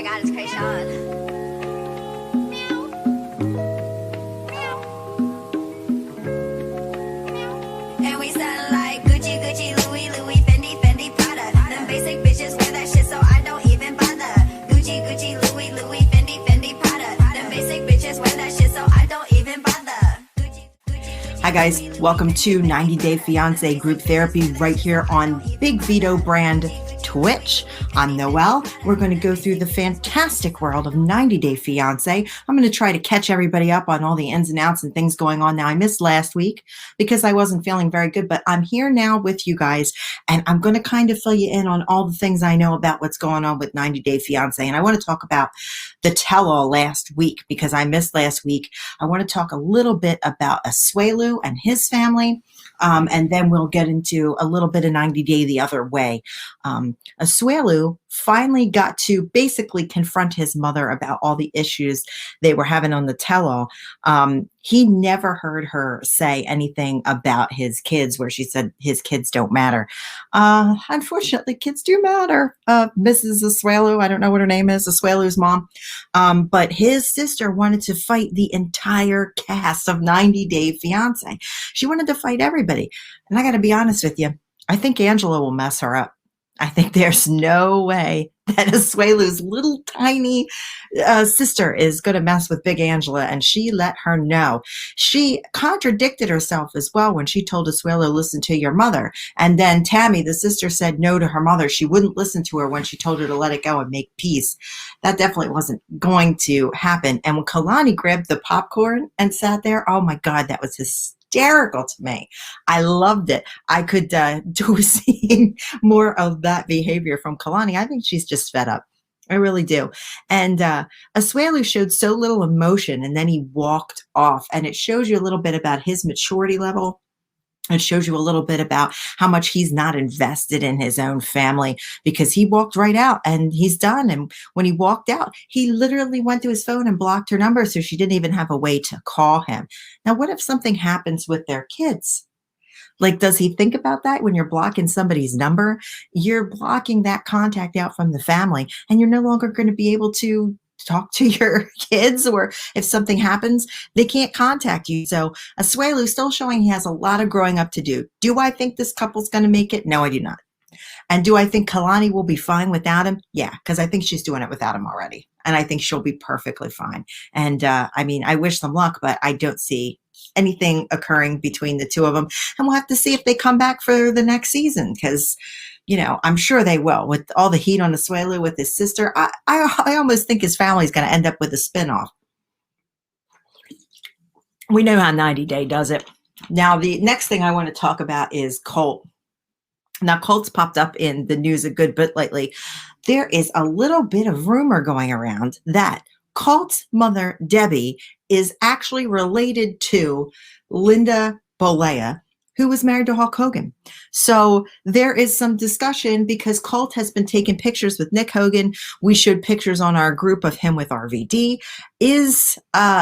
my god, it's Krayshawn. And we sound like Gucci, Gucci, Louis, Louis, Fendi, Fendi, Prada. Them basic bitches wear that shit, so I don't even bother. Gucci, Gucci, Louis, Louis, Fendi, Fendi, Prada. Them basic bitches wear that shit, so I don't even bother. Gucci, Gucci, Hi guys, welcome to 90 Day Fiance Group Therapy right here on Big Vito brand Twitch. I'm Noel. We're going to go through the fantastic world of 90 Day Fiance. I'm going to try to catch everybody up on all the ins and outs and things going on. Now, I missed last week because I wasn't feeling very good, but I'm here now with you guys, and I'm going to kind of fill you in on all the things I know about what's going on with 90 Day Fiance. And I want to talk about the tell-all last week because I missed last week. I want to talk a little bit about Asuelu and his family, and then we'll get into a little bit of 90 Day the other way. Asuelu finally got to basically confront his mother about all the issues they were having on the tell-all. He never heard her say anything about his kids where she said his kids don't matter. Unfortunately, kids do matter. Mrs. Asuelu, I don't know what her name is, Asuelu's mom. But his sister wanted to fight the entire cast of 90 Day Fiance. She wanted to fight everybody. And I got to be honest with you, I think Angela will mess her up. I think there's no way that Asuelu's little tiny sister is going to mess with Big Angela, and she let her know. She contradicted herself as well when she told Asuelu, listen to your mother. And then Tammy, the sister, said no to her mother. She wouldn't listen to her when she told her to let it go and make peace. That definitely wasn't going to happen. And when Kalani grabbed the popcorn and sat there, oh my God, that was hysterical to me. I loved it. I could do with seeing more of that behavior from Kalani. I think she's just fed up. I really do. And Asuelu showed so little emotion, and then he walked off. And it shows you a little bit about his maturity level. It shows you a little bit about how much he's not invested in his own family, because he walked right out and he's done. And when he walked out, he literally went to his phone and blocked her number, so she didn't even have a way to call him. Now, what if something happens with their kids? Like, does he think about that when you're blocking somebody's number? You're blocking that contact out from the family, and you're no longer going to be able to talk to your kids, or if something happens, they can't contact you. So Asuelu still showing he has a lot of growing up to do. Do I think this couple's going to make it? No, I do not. And do I think Kalani will be fine without him? Yeah, because I think she's doing it without him already. And I think she'll be perfectly fine. And I mean, I wish them luck, but I don't see anything occurring between the two of them. And we'll have to see if they come back for the next season, because you know, I'm sure they will. With all the heat on Asuelu with his sister, I almost think his family's going to end up with a spinoff. We know how 90 Day does it. Now, the next thing I want to talk about is Colt. Now, Colt's popped up in the news a good bit lately. There is a little bit of rumor going around that Colt's mother, Debbie, is actually related to Linda Bolea, who was married to Hulk Hogan. So there is some discussion because Colt has been taking pictures with Nick Hogan. We showed pictures on our group of him with RVD. Is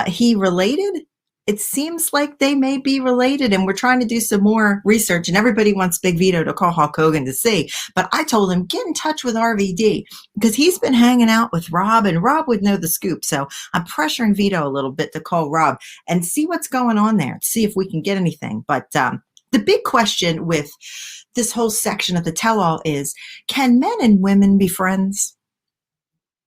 he related? It seems like they may be related, and we're trying to do some more research, and everybody wants Big Vito to call Hulk Hogan to see. But I told him, get in touch with RVD, because he's been hanging out with Rob, and Rob would know the scoop. So I'm pressuring Vito a little bit to call Rob and see what's going on there, see if we can get anything. But the big question with this whole section of the tell-all is, can men and women be friends?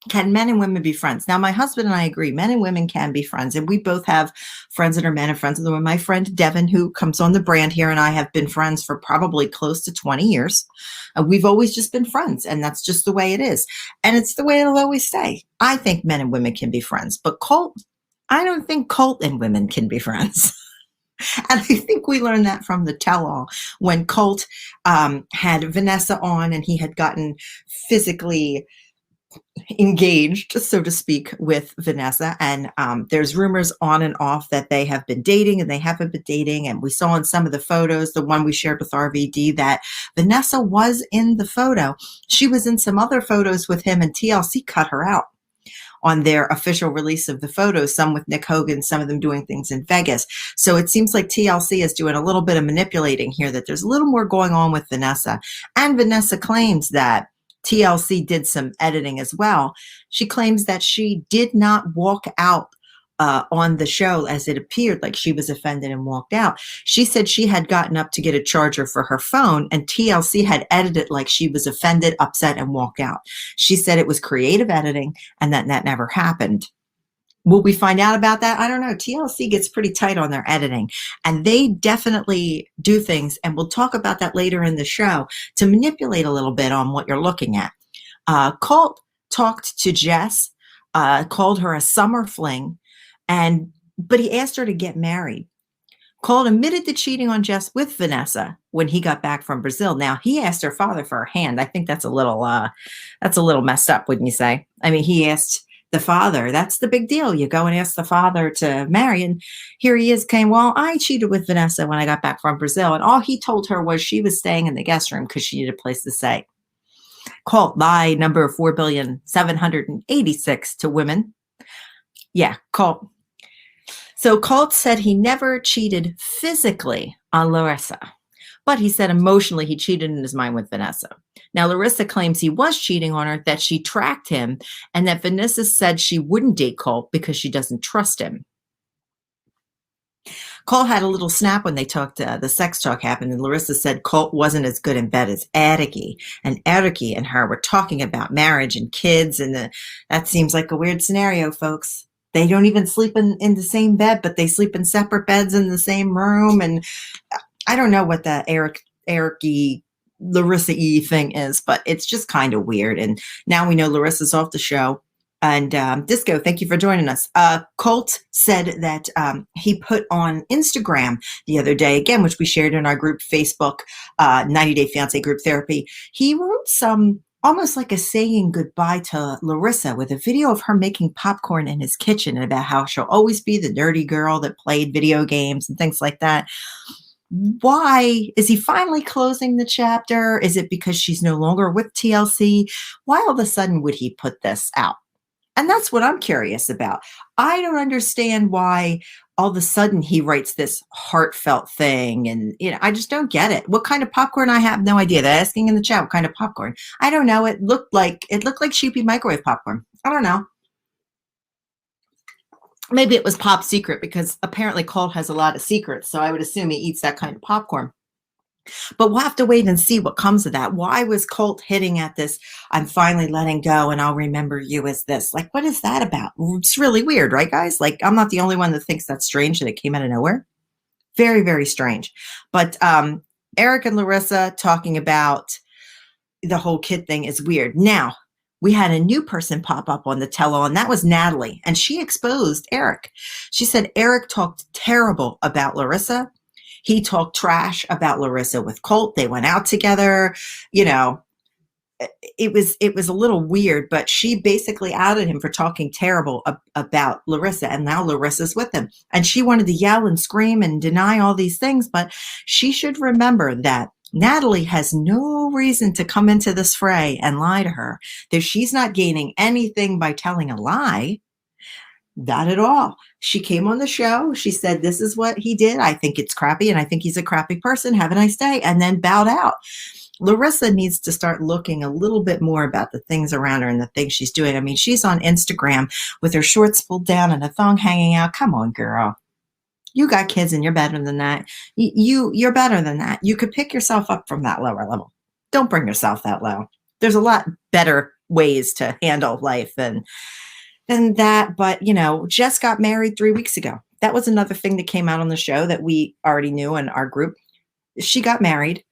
Can men and women be friends? Now, my husband and I agree, men and women can be friends. And we both have friends that are men and friends that are women. My friend Deavon, who comes on the brand here, and I have been friends for probably close to 20 years. We've always just been friends, and that's just the way it is. And it's the way it'll always stay. I think men and women can be friends. But Colt, I don't think Colt and women can be friends. And I think we learned that from the tell-all when Colt had Vanessa on, and he had gotten physically engaged, so to speak, with Vanessa. And there's rumors on and off that they have been dating and they haven't been dating. And we saw in some of the photos, the one we shared with RVD, that Vanessa was in the photo. She was in some other photos with him, and TLC cut her out on their official release of the photos, some with Nick Hogan, some of them doing things in Vegas. So it seems like TLC is doing a little bit of manipulating here, that there's a little more going on with Vanessa. And Vanessa claims that TLC did some editing as well. She claims that she did not walk out on the show as it appeared like she was offended and walked out. She said she had gotten up to get a charger for her phone, and TLC had edited like she was offended, upset, and walked out. She said it was creative editing and that never happened. Will we find out about that? I don't know. TLC gets pretty tight on their editing, and they definitely do things, and we'll talk about that later in the show, to manipulate a little bit on what you're looking at. Colt talked to Jess, called her a summer fling, but he asked her to get married. Colt admitted to cheating on Jess with Vanessa when he got back from Brazil. Now, he asked her father for a hand. I think that's a little messed up, wouldn't you say? I mean, he asked the father. That's the big deal. You go and ask the father to marry, and here he is saying, well, I cheated with Vanessa when I got back from Brazil, and all he told her was she was staying in the guest room because she needed a place to stay. Colt, lie number 4,786 to women. Yeah, Colt. So Colt said he never cheated physically on Larissa, but he said emotionally he cheated in his mind with Vanessa. Now, Larissa claims he was cheating on her, that she tracked him, and that Vanessa said she wouldn't date Colt because she doesn't trust him. Colt had a little snap when they talked, the sex talk happened, and Larissa said Colt wasn't as good in bed as Eric, and Eric and her were talking about marriage and kids, and that seems like a weird scenario, folks. They don't even sleep in the same bed, but they sleep in separate beds in the same room, and I don't know what the Eric-y, Larissa-y thing is, but it's just kind of weird. And now we know Larissa's off the show. And Disco, thank you for joining us. Colt said that he put on Instagram the other day, again, which we shared in our group Facebook, 90 Day Fiance Group Therapy. He wrote some almost like a saying goodbye to Larissa with a video of her making popcorn in his kitchen, and about how she'll always be the nerdy girl that played video games and things like that. Why is he finally closing the chapter? Is it because she's no longer with TLC? Why all of a sudden would he put this out? And that's what I'm curious about. I don't understand why all of a sudden he writes this heartfelt thing. And, I just don't get it. What kind of popcorn? I have no idea. They're asking in the chat, what kind of popcorn? I don't know. It looked like sheepy microwave popcorn. I don't know. Maybe it was Pop Secret, because apparently Colt has a lot of secrets. So I would assume he eats that kind of popcorn. But we'll have to wait and see what comes of that. Why was Colt hitting at this, I'm finally letting go and I'll remember you as this? Like, what is that about? It's really weird, right, guys? Like, I'm not the only one that thinks that's strange that it came out of nowhere. Very, very strange. But Eric and Larissa talking about the whole kid thing is weird. Now, we had a new person pop up on the tell-all, and that was Natalie, and she exposed Eric. She said Eric talked terrible about Larissa. He talked trash about Larissa with Colt. They went out together. It was a little weird, but she basically outed him for talking terrible about Larissa, and now Larissa's with him. And she wanted to yell and scream and deny all these things, but she should remember that Natalie has no reason to come into this fray and lie to her. That she's not gaining anything by telling a lie. Not at all. She came on the show. She said, this is what he did. I think it's crappy, and I think he's a crappy person. Have a nice day. And then bowed out. Larissa needs to start looking a little bit more about the things around her and the things she's doing. I mean, she's on Instagram with her shorts pulled down and a thong hanging out. Come on, girl. You got kids and you're better than that. You're better than that. You could pick yourself up from that lower level. Don't bring yourself that low. There's a lot better ways to handle life than that. But, Jess got married 3 weeks ago. That was another thing that came out on the show that we already knew in our group. She got married.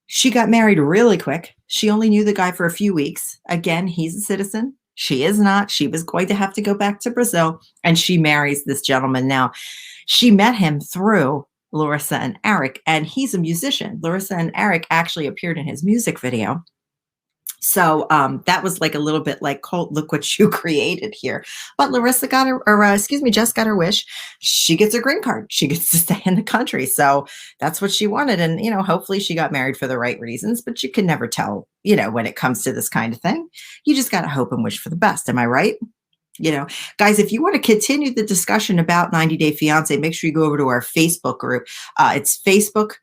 She got married really quick. She only knew the guy for a few weeks. Again, he's a citizen. She is not. She was going to have to go back to Brazil, and she marries this gentleman now. She met him through Larissa and Eric, and he's a musician. Larissa and Eric actually appeared in his music video. So that was like a little bit like, Colt, look what you created here. But Larissa got Jess got her wish. She gets her green card. She gets to stay in the country. So that's what she wanted. And, hopefully she got married for the right reasons, but you can never tell, when it comes to this kind of thing. You just got to hope and wish for the best. Am I right? Guys, if you want to continue the discussion about 90 Day Fiance, make sure you go over to our Facebook group. It's Facebook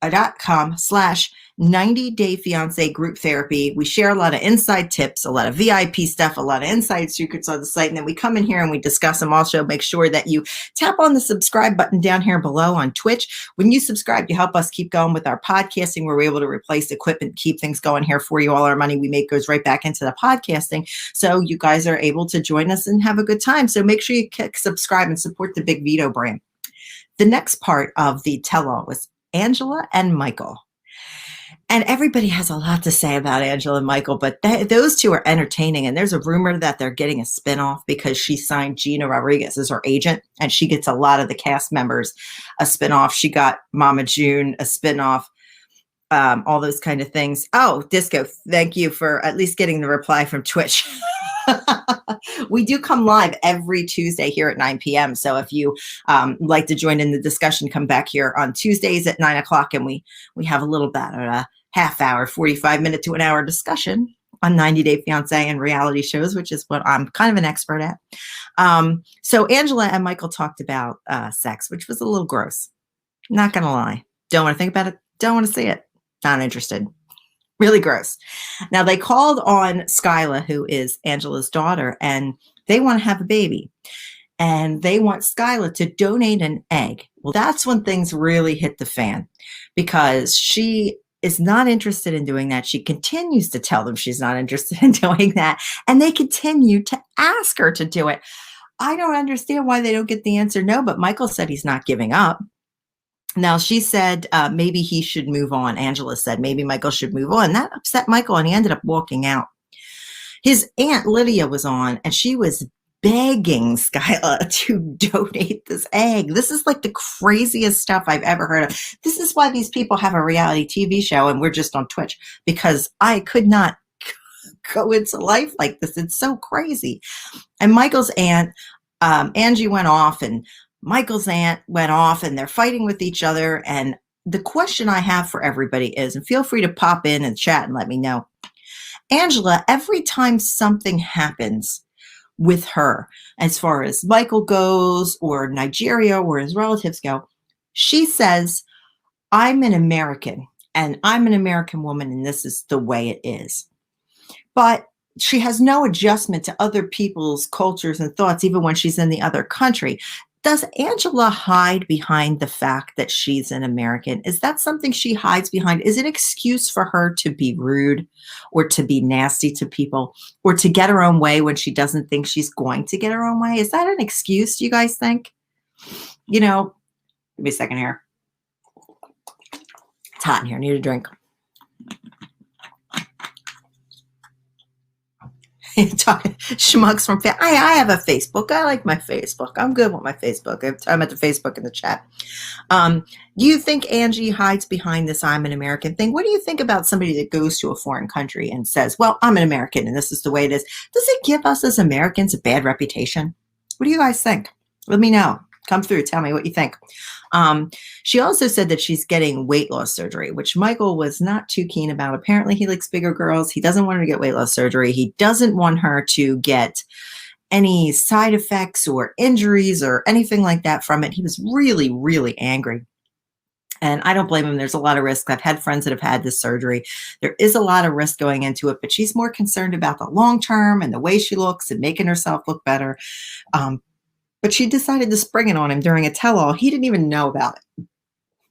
facebook.com/90day fiance group therapy. We share a lot of inside tips, a lot of VIP stuff, a lot of inside secrets on the site. And then we come in here and we discuss them. Also, make sure that you tap on the subscribe button down here below on Twitch. When you subscribe, you help us keep going with our podcasting, where we're able to replace equipment, keep things going here for you. All our money we make goes right back into the podcasting. So you guys are able to join us and have a good time. So make sure you click subscribe and support the Big Vito brand. The next part of the tell-all was Angela and Michael. And everybody has a lot to say about Angela and Michael, but those two are entertaining. And there's a rumor that they're getting a spinoff because she signed Gina Rodriguez as her agent, and she gets a lot of the cast members a spinoff. She got Mama June a spinoff, all those kind of things. Oh, Disco, thank you for at least getting the reply from Twitch. We do come live every Tuesday here at 9 p.m. So if you like to join in the discussion, come back here on Tuesdays at 9 o'clock, and we have a little bit of a half hour, 45-minute to an hour discussion on 90 Day Fiance and reality shows, which is what I'm kind of an expert at. So Angela and Michael talked about sex, which was a little gross. Not going to lie. Don't want to think about it. Don't want to see it. Not interested. Really gross. Now, they called on Skyla, who is Angela's daughter, and they want to have a baby. And they want Skyla to donate an egg. Well, that's when things really hit the fan, because she is not interested in doing that. She continues to tell them she's not interested in doing that, and they continue to ask her to do it. I don't understand why they don't get the answer no, but Michael said he's not giving up. Now, she said maybe he should move on. Angela said maybe Michael should move on. That upset Michael, and he ended up walking out. His aunt Lydia was on, and she was begging Skyla to donate this egg. This is like the craziest stuff I've ever heard of. This is why these people have a reality TV show, and we're just on Twitch, because I could not go into life like this. It's so crazy. And Michael's aunt, Angie, went off, and Michael's aunt went off, and they're fighting with each other. And the question I have for everybody is, and feel free to pop in and chat and let me know, Angela, every time something happens with her, as far as Michael goes, or Nigeria, or his relatives go, she says, I'm an American, and I'm an American woman, and this is the way it is. But she has no adjustment to other people's cultures and thoughts, even when she's in the other country. Does Angela hide behind the fact that she's an American? Is that something she hides behind? Is it an excuse for her to be rude, or to be nasty to people, or to get her own way when she doesn't think she's going to get her own way? Is that an excuse, do you guys think? You know, give me a second here. It's hot in here. I need a drink. Schmucks from I have a Facebook. I like my Facebook. I'm good with my Facebook. I'm at the Facebook in the chat. Do you think Angie hides behind this I'm an American thing? What do you think about somebody that goes to a foreign country and says, well, I'm an American and this is the way it is? Does it give us as Americans a bad reputation? What do you guys think? Let me know. Come through. Tell me what you think. She also said that she's getting weight loss surgery, which Michael was not too keen about. Apparently, he likes bigger girls. He doesn't want her to get weight loss surgery. He doesn't want her to get any side effects or injuries or anything like that from it. He was really, really angry. And I don't blame him. There's a lot of risk. I've had friends that have had this surgery. There is a lot of risk going into it, but she's more concerned about the long term and the way she looks and making herself look better. But she decided to spring it on him during a tell-all. He didn't even know about it.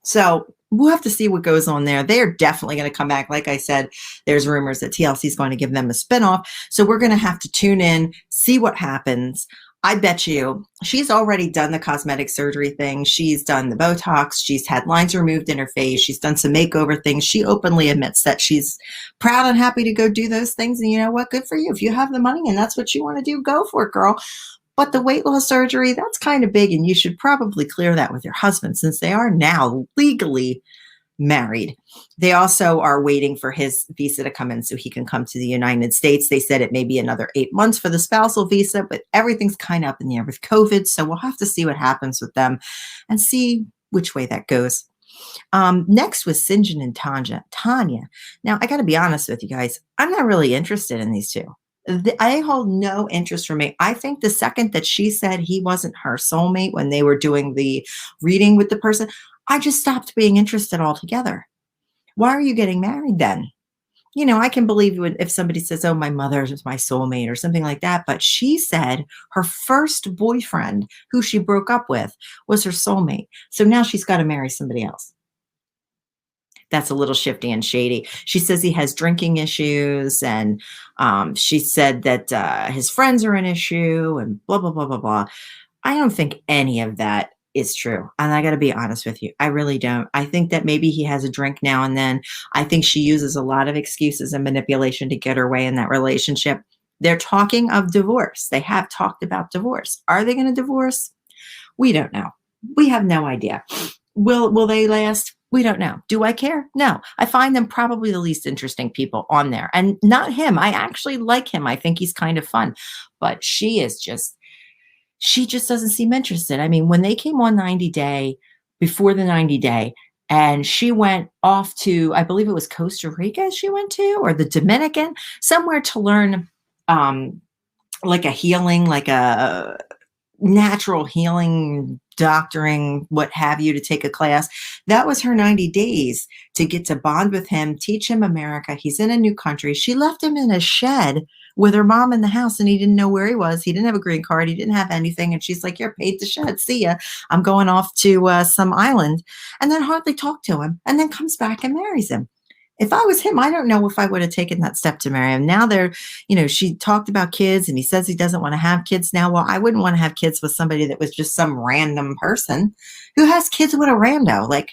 So we'll have to see what goes on there. They're definitely going to come back. Like I said, there's rumors that TLC is going to give them a spinoff. So we're going to have to tune in, see what happens. I bet you she's already done the cosmetic surgery thing. She's done the Botox. She's had lines removed in her face. She's done some makeover things. She openly admits that she's proud and happy to go do those things. And you know what? Good for you. If you have the money and that's what you want to do, go for it, girl. But the weight loss surgery, that's kind of big, and you should probably clear that with your husband since they are now legally married. They also are waiting for his visa to come in so he can come to the United States. They said it may be another 8 months for the spousal visa, but everything's kind of up in the air with COVID. So we'll have to see what happens with them and see which way that goes. Next was Sinjin and Tanya. Now, I got to be honest with you guys. I'm not really interested in these two. I hold no interest for me. I think the second that she said he wasn't her soulmate when they were doing the reading with the person, I just stopped being interested altogether. Why are you getting married then? I can believe if somebody says, oh, my mother is my soulmate or something like that. But she said her first boyfriend, who she broke up with, was her soulmate. So now she's got to marry somebody else. That's a little shifty and shady. She says he has drinking issues, and she said that his friends are an issue, and blah, blah, blah, blah, blah. I don't think any of that is true. And I got to be honest with you. I really don't. I think that maybe he has a drink now and then. I think she uses a lot of excuses and manipulation to get her way in that relationship. They're talking of divorce. They have talked about divorce. Are they going to divorce? We don't know. We have no idea. Will they last? We don't know. Do I care? No. I find them probably the least interesting people on there. And not him. I actually like him. I think he's kind of fun. But she just doesn't seem interested. I mean, when they came on 90 Day, before the 90 Day, and she went off to, I believe it was Costa Rica she went to, or the Dominican, somewhere to learn like a healing, like a natural healing, doctoring, what have you, to take a class. That was her 90 days to get to bond with him, teach him America. He's in a new country. She left him in a shed with her mom in the house, and he didn't know where he was. He didn't have a green card. He didn't have anything. And she's like, you're paid the shed. See ya. I'm going off to some island. And then hardly talked to him, and then comes back and marries him. If I was him, I don't know if I would have taken that step to marry him. Now she talked about kids, and he says he doesn't want to have kids now. Well, I wouldn't want to have kids with somebody that was just some random person who has kids with a rando. Like,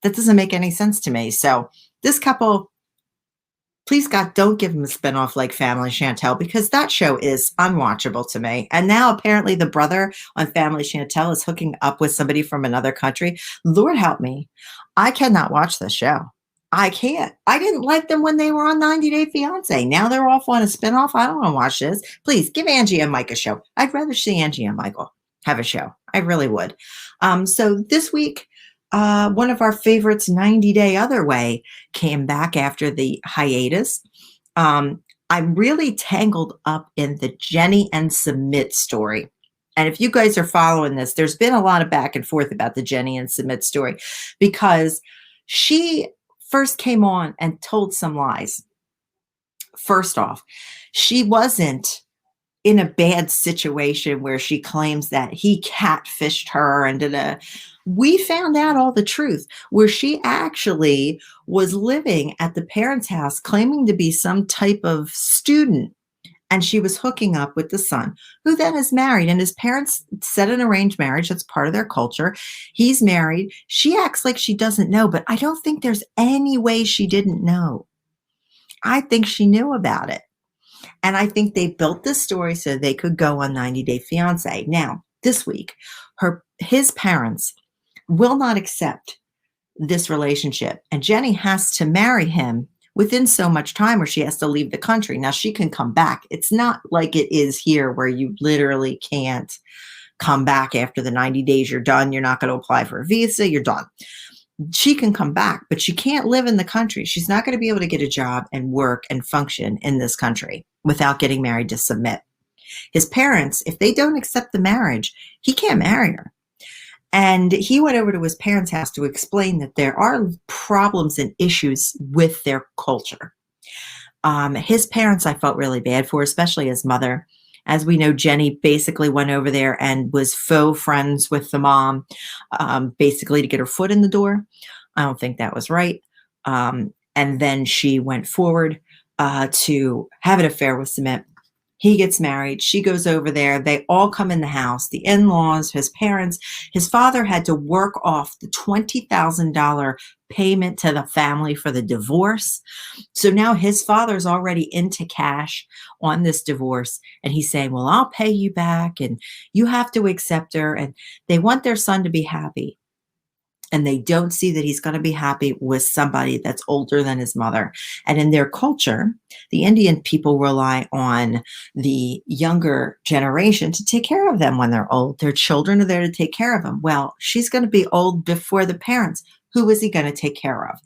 that doesn't make any sense to me. So this couple, please God, don't give them a spinoff like Family Chantel, because that show is unwatchable to me. And now apparently the brother on Family Chantel is hooking up with somebody from another country. Lord help me. I cannot watch this show. I can't. I didn't like them when they were on 90 Day Fiance. Now they're off on a spinoff. I don't want to watch this. Please give Angie and Mike a show. I'd rather see Angie and Michael have a show. I really would. So this week, one of our favorites, 90 Day Other Way, came back after the hiatus. I'm really tangled up in the Jenny and Submit story. And if you guys are following this, there's been a lot of back and forth about the Jenny and Submit story, because she first came on and told some lies. First off, she wasn't in a bad situation where she claims that he catfished her and we found out all the truth, where she actually was living at the parents' house claiming to be some type of student. And she was hooking up with the son, who then is married, and his parents set an arranged marriage. That's part of their culture. He's married. She acts like she doesn't know, but I don't think there's any way she didn't know. I think she knew about it. And I think they built this story so they could go on 90 Day Fiance. Now, this week, his parents will not accept this relationship, and Jenny has to marry him within so much time, or she has to leave the country. Now, she can come back. It's not like it is here where you literally can't come back after the 90 days. You're done. You're not going to apply for a visa. You're done. She can come back, but she can't live in the country. She's not going to be able to get a job and work and function in this country without getting married to Submit. His parents, if they don't accept the marriage, he can't marry her. And he went over to his parents' house to explain that there are problems and issues with their culture. His parents, I felt really bad for, especially his mother. As we know, Jenny basically went over there and was faux friends with the mom, basically to get her foot in the door. I don't think that was right. And then she went forward to have an affair with Submit. He gets married. She goes over there. They all come in the house, the in-laws, his parents. His father had to work off the $20,000 payment to the family for the divorce. So now his father's already into cash on this divorce. And he's saying, well, I'll pay you back and you have to accept her. And they want their son to be happy. And they don't see that he's going to be happy with somebody that's older than his mother. And in their culture, the Indian people rely on the younger generation to take care of them when they're old. Their children are there to take care of them. Well, she's going to be old before the parents. Who is he going to take care of?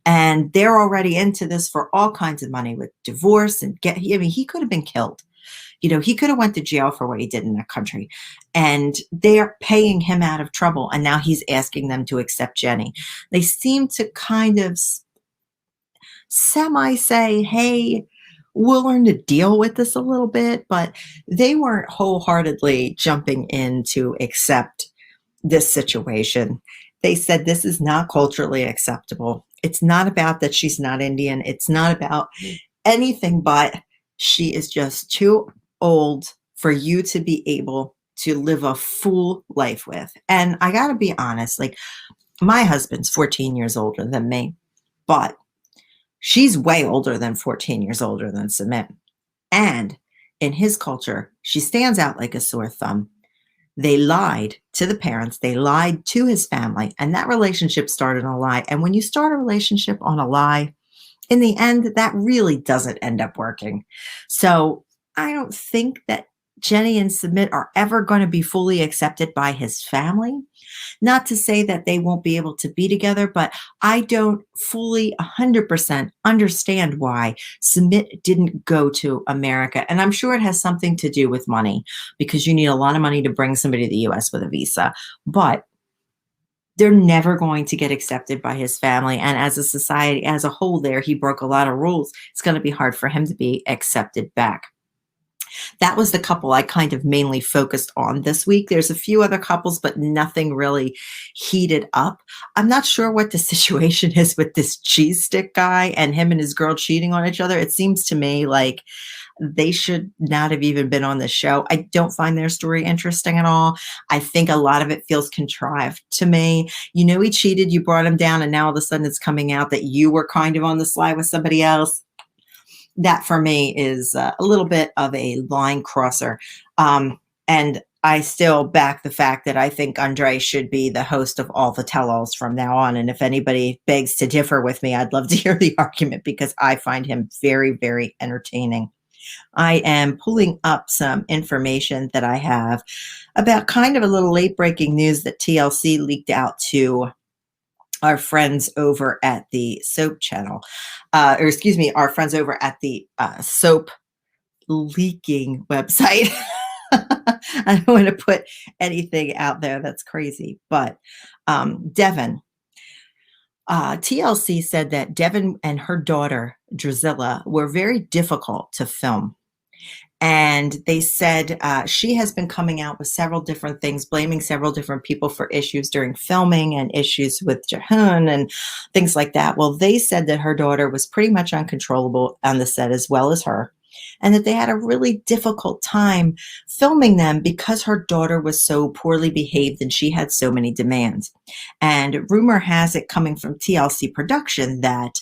And they're already into this for all kinds of money with divorce and he could have been killed. He could have went to jail for what he did in that country. And they're paying him out of trouble. And now he's asking them to accept Jenny. They seem to kind of semi say, hey, we'll learn to deal with this a little bit, but they weren't wholeheartedly jumping in to accept this situation. They said this is not culturally acceptable. It's not about that she's not Indian. It's not about anything but she is just too old for you to be able to live a full life with. And I got to be honest, like my husband's 14 years older than me, but she's way older than 14 years older than Sumit. And in his culture, she stands out like a sore thumb. They lied to the parents. They lied to his family. And that relationship started on a lie. And when you start a relationship on a lie, in the end, that really doesn't end up working. So I don't think that Jenny and Sumit are ever going to be fully accepted by his family. Not to say that they won't be able to be together, but I don't fully 100% understand why Sumit didn't go to America. And I'm sure it has something to do with money, because you need a lot of money to bring somebody to the US with a visa. But they're never going to get accepted by his family. And as a society as a whole there, he broke a lot of rules. It's going to be hard for him to be accepted back. That was the couple I kind of mainly focused on this week. There's a few other couples, but nothing really heated up. I'm not sure what the situation is with this cheese stick guy and him and his girl cheating on each other. It seems to me like they should not have even been on the show. I don't find their story interesting at all. I think a lot of it feels contrived to me. He cheated, you brought him down, and now all of a sudden it's coming out that you were kind of on the sly with somebody else. That for me is a little bit of a line crosser. And I still back the fact that I think Andre should be the host of all the tell-alls from now on. And if anybody begs to differ with me, I'd love to hear the argument, because I find him very, very entertaining. I am pulling up some information that I have about kind of a little late breaking news that TLC leaked out to our friends over at the soap channel, our friends over at the soap leaking website. I don't want to put anything out there that's crazy, but Deavon, TLC said that Deavon and her daughter, Drusilla, were very difficult to film. And they said she has been coming out with several different things, blaming several different people for issues during filming and issues with Jehun and things like that. Well, they said that her daughter was pretty much uncontrollable on the set, as well as her, and that they had a really difficult time filming them because her daughter was so poorly behaved and she had so many demands. And rumor has it, coming from TLC production, that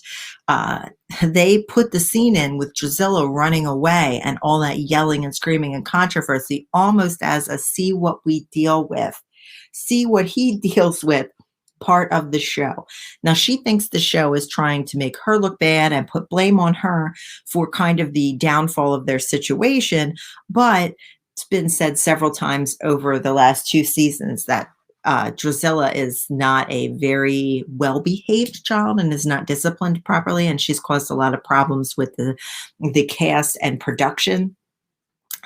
they put the scene in with Drusilla running away and all that yelling and screaming and controversy almost as a see what we deal with, see what he deals with part of the show. Now, she thinks the show is trying to make her look bad and put blame on her for kind of the downfall of their situation. But it's been said several times over the last 2 seasons that Drusilla is not a very well-behaved child and is not disciplined properly, and she's caused a lot of problems with the cast and production.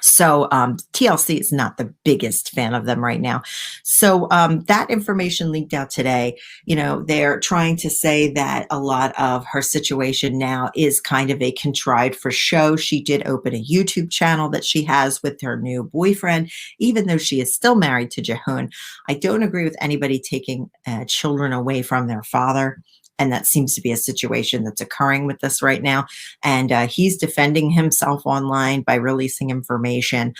So TLC is not the biggest fan of them right now. So that information leaked out today. They're trying to say that a lot of her situation now is kind of a contrived for show. She did open a YouTube channel that she has with her new boyfriend, even though she is still married to Jehun. I don't agree with anybody taking children away from their father. And that seems to be a situation that's occurring with this right now. And he's defending himself online by releasing information.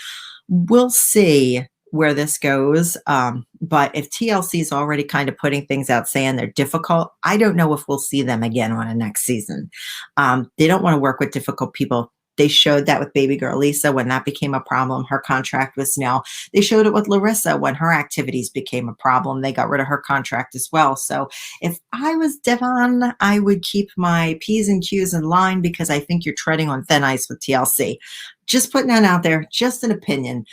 We'll see where this goes. But if TLC is already kind of putting things out saying they're difficult, I don't know if we'll see them again on a next season. They don't want to work with difficult people. They showed that with baby girl Lisa when that became a problem. Her contract was nil. They showed it with Larissa when her activities became a problem. They got rid of her contract as well. So if I was Deavon, I would keep my P's and Q's in line, because I think you're treading on thin ice with TLC. Just putting that out there, just an opinion,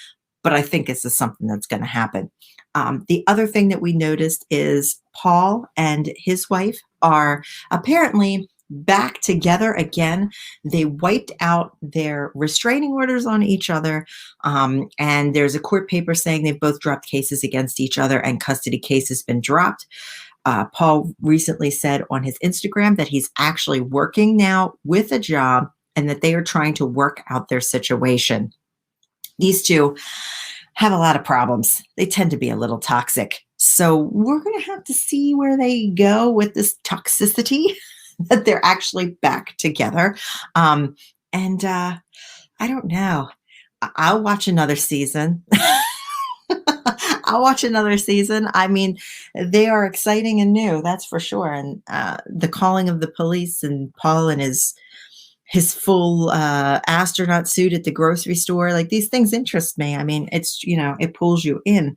but I think this is something that's going to happen. The other thing that we noticed is Paul and his wife are apparently back together again. They wiped out their restraining orders on each other. And there's a court paper saying they've both dropped cases against each other and custody case has been dropped. Paul recently said on his Instagram that he's actually working now with a job and that they are trying to work out their situation. These two have a lot of problems. They tend to be a little toxic. So we're going to have to see where they go with this toxicity, that they're actually back together. I don't know. I'll watch another season. I'll watch another season. I mean, they are exciting and new, that's for sure. And the calling of the police and Paul and his full astronaut suit at the grocery store, like these things interest me. I mean, it's, it pulls you in.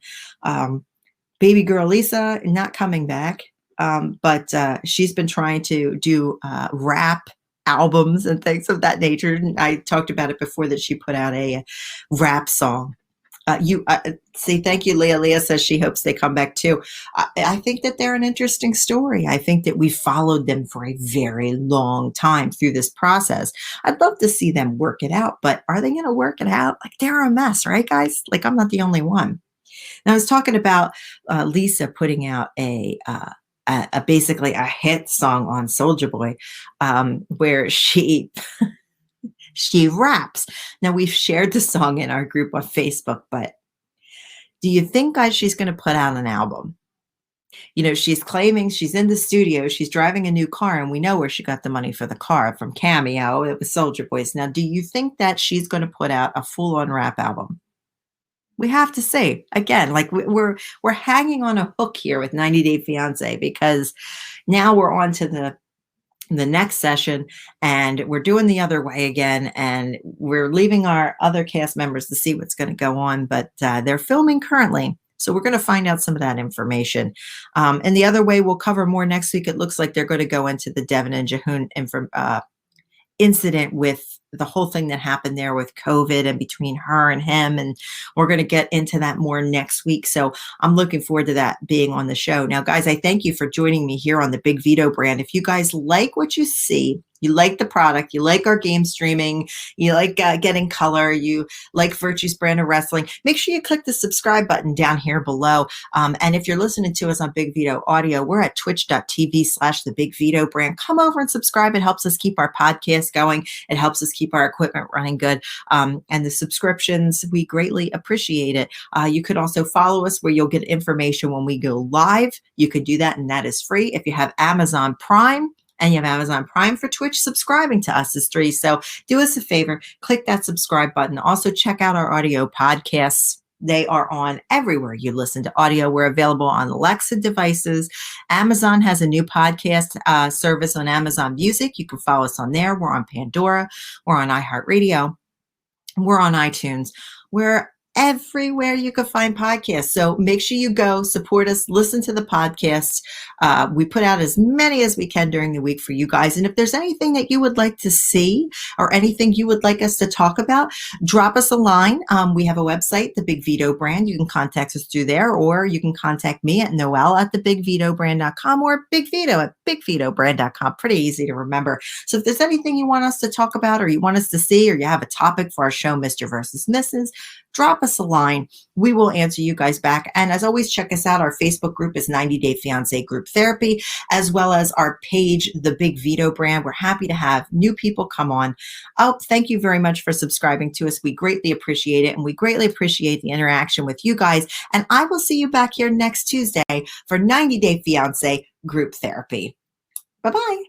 Baby girl Lisa not coming back, but she's been trying to do rap albums and things of that nature. And I talked about it before that she put out a rap song. See, thank you, Leah. Leah says she hopes they come back too. I think that they're an interesting story. I think that we followed them for a very long time through this process. I'd love to see them work it out, but are they going to work it out? Like, they're a mess, right, guys? Like, I'm not the only one. Now, I was talking about Lisa putting out a basically a hit song on Soulja Boy, where she raps. Now, we've shared the song in our group on Facebook, but do you think, guys, she's going to put out an album? She's claiming she's in the studio, she's driving a new car, and we know where she got the money for the car, from Cameo. It was Soulja Boy's. Now, do you think that she's going to put out a full-on rap album? We have to say, again, like we're hanging on a hook here with 90 Day Fiance, because now we're on to the next session and we're doing the other way again, and we're leaving our other cast members to see what's going to go on, but they're filming currently. So we're going to find out some of that information. And the other way, we'll cover more next week. It looks like they're going to go into the Deavon and Jehoon incident with the whole thing that happened there with COVID and between her and him. And we're going to get into that more next week. So I'm looking forward to that being on the show. Now, guys, I thank you for joining me here on the Big Vito brand. If you guys like what you see, you like the product, you like our game streaming, you like getting color, you like Virtue's brand of wrestling, make sure you click the subscribe button down here below. And if you're listening to us on Big Vito Audio, we're at twitch.tv/the Big Vito brand. Come over and subscribe. It helps us keep our podcast going. It helps us keep our equipment running good. And the subscriptions, we greatly appreciate it. You could also follow us where you'll get information when we go live. You could do that, and that is free. If you have Amazon Prime, and you have Amazon Prime for Twitch, subscribing to us is free. So do us a favor, click that subscribe button. Also, check out our audio podcasts. They are on everywhere you listen to audio. We're available on Alexa devices. Amazon has a new podcast service on Amazon Music. You can follow us on there. We're on Pandora. We're on iHeartRadio. We're on iTunes. We're everywhere you can find podcasts. So make sure you go support us, listen to the podcasts. We put out as many as we can during the week for you guys. And if there's anything that you would like to see or anything you would like us to talk about, drop us a line. We have a website, the Big Vito brand. You can contact us through there, or you can contact me at Noel at thebigvitobrand.com or Big Vito at bigvitobrand.com. Pretty easy to remember. So if there's anything you want us to talk about, or you want us to see, or you have a topic for our show, Mr. versus Mrs., drop us a line. We will answer you guys back. And as always, check us out. Our Facebook group is 90 Day Fiance Group Therapy, as well as our page, The Big Vito Brand. We're happy to have new people come on. Oh, thank you very much for subscribing to us. We greatly appreciate it. And we greatly appreciate the interaction with you guys. And I will see you back here next Tuesday for 90 Day Fiance Group Therapy. Bye-bye.